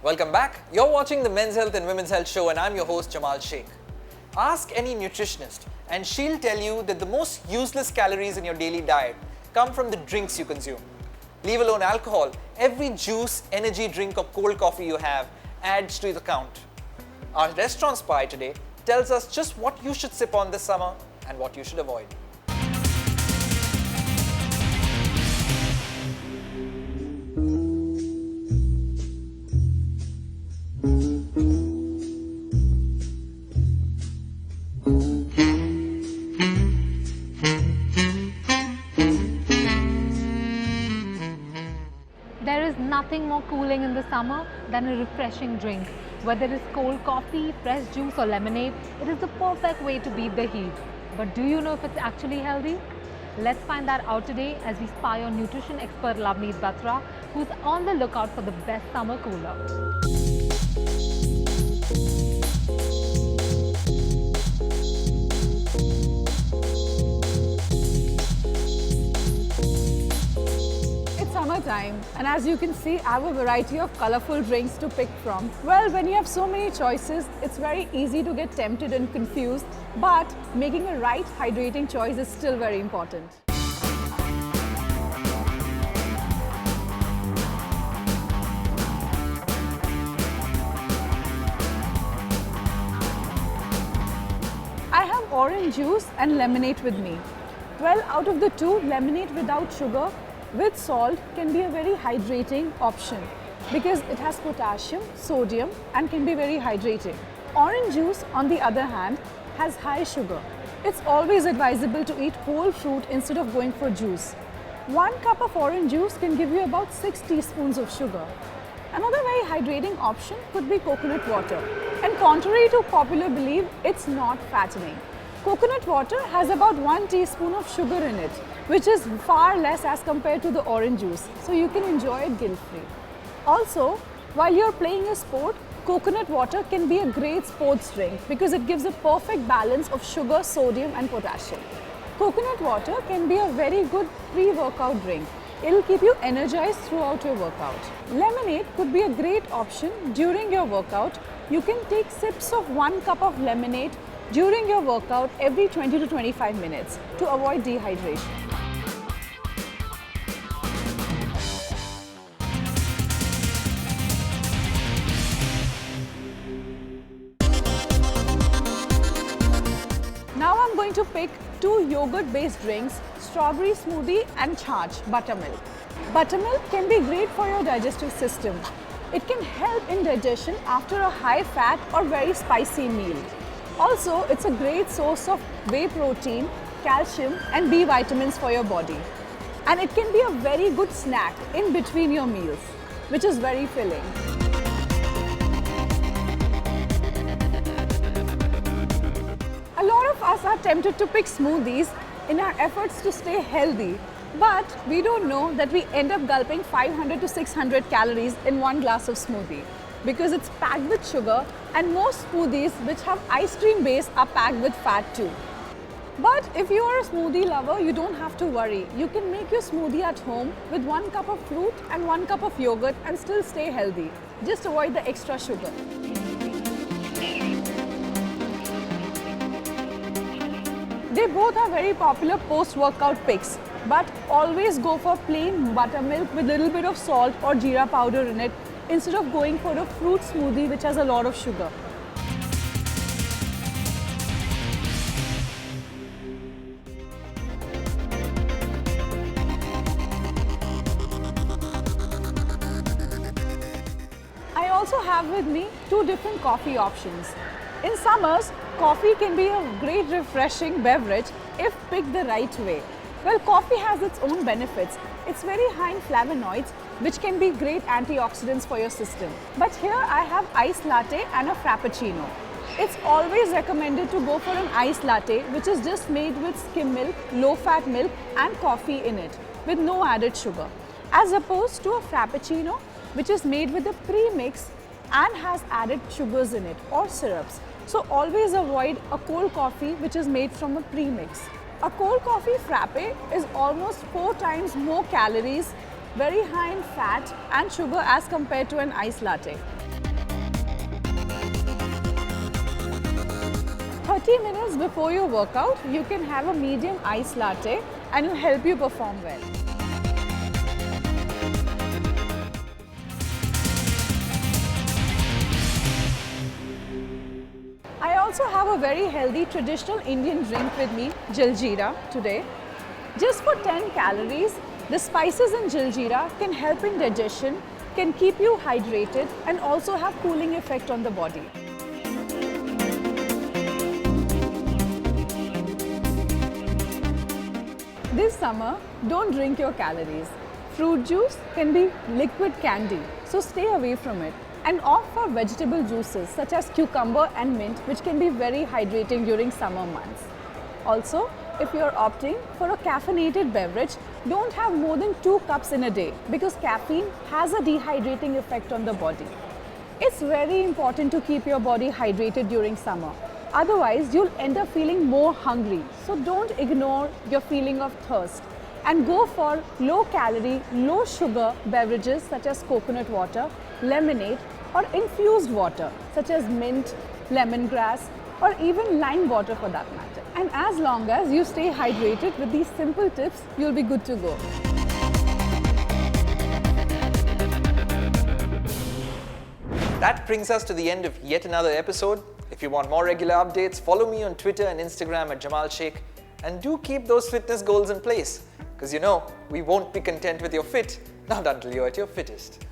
Welcome back. You're watching the Men's Health and Women's Health Show and I'm your host Jamal Sheikh. Ask any nutritionist and she'll tell you that the most useless calories in your daily diet come from the drinks you consume. Leave alone alcohol, every juice, energy drink or cold coffee you have adds to the count. Our restaurant spy today tells us just what you should sip on this summer and what you should avoid. There is nothing more cooling in the summer than a refreshing drink. Whether it's cold coffee, fresh juice or lemonade, it is the perfect way to beat the heat. But do you know if it's actually healthy? Let's find that out today as we spy on nutrition expert Lavneet Batra, who's on the lookout for the best summer cooler. Summertime, and as you can see, I have a variety of colorful drinks to pick from. Well, when you have so many choices, it's very easy to get tempted and confused, but making a right hydrating choice is still very important. I have orange juice and lemonade with me. Well, out of the two, lemonade without sugar with salt can be a very hydrating option because it has potassium, sodium and can be very hydrating. Orange juice, on the other hand, has high sugar. It's always advisable to eat whole fruit instead of going for juice. 1 cup of orange juice can give you about 6 teaspoons of sugar. Another very hydrating option could be coconut water. And contrary to popular belief, it's not fattening. Coconut water has about 1 teaspoon of sugar in it, which is far less as compared to the orange juice, so you can enjoy it guilt-free. Also, while you're playing a sport, coconut water can be a great sports drink because it gives a perfect balance of sugar, sodium and potassium. Coconut water can be a very good pre-workout drink. It'll keep you energized throughout your workout. Lemonade could be a great option during your workout. You can take sips of 1 cup of lemonade during your workout every 20 to 25 minutes to avoid dehydration. Now I'm going to pick 2 yogurt-based drinks, strawberry smoothie and Chach, buttermilk. Buttermilk can be great for your digestive system. It can help in digestion after a high-fat or very spicy meal. Also, it's a great source of whey protein, calcium and B vitamins for your body. And it can be a very good snack in between your meals, which is very filling. A lot of us are tempted to pick smoothies in our efforts to stay healthy, but we don't know that we end up gulping 500 to 600 calories in 1 glass of smoothie because it's packed with sugar, and most smoothies which have ice cream base are packed with fat too. But if you are a smoothie lover, you don't have to worry. You can make your smoothie at home with 1 cup of fruit and 1 cup of yogurt and still stay healthy. Just avoid the extra sugar. They both are very popular post-workout picks, but always go for plain buttermilk with a little bit of salt or jeera powder in it instead of going for a fruit smoothie which has a lot of sugar. I also have with me 2 different coffee options. In summers, coffee can be a great refreshing beverage if picked the right way. Well, coffee has its own benefits. It's very high in flavonoids, which can be great antioxidants for your system. But here I have iced latte and a frappuccino. It's always recommended to go for an iced latte, which is just made with skim milk, low-fat milk and coffee in it, with no added sugar. As opposed to a frappuccino, which is made with a pre-mix and has added sugars in it or syrups. So always avoid a cold coffee which is made from a pre-mix. A cold coffee frappe is almost 4 times more calories, very high in fat and sugar as compared to an iced latte. 30 minutes before your workout, you can have a medium ice latte and it'll help you perform well. I also have a very healthy traditional Indian drink with me, Jaljeera, today. Just for 10 calories, the spices in Jaljeera can help in digestion, can keep you hydrated and also have cooling effect on the body. This summer, don't drink your calories. Fruit juice can be liquid candy, so stay away from it. And opt for vegetable juices such as cucumber and mint, which can be very hydrating during summer months. Also, if you're opting for a caffeinated beverage, don't have more than 2 cups in a day because caffeine has a dehydrating effect on the body. It's very important to keep your body hydrated during summer. Otherwise, you'll end up feeling more hungry. So don't ignore your feeling of thirst and go for low calorie, low sugar beverages such as coconut water, lemonade or infused water such as mint, lemongrass or even lime water for that matter. And as long as you stay hydrated with these simple tips, you'll be good to go. That brings us to the end of yet another episode. If you want more regular updates, follow me on Twitter and Instagram at Jamal Sheikh, and do keep those fitness goals in place, because you know, we won't be content with your fit, not until you're at your fittest.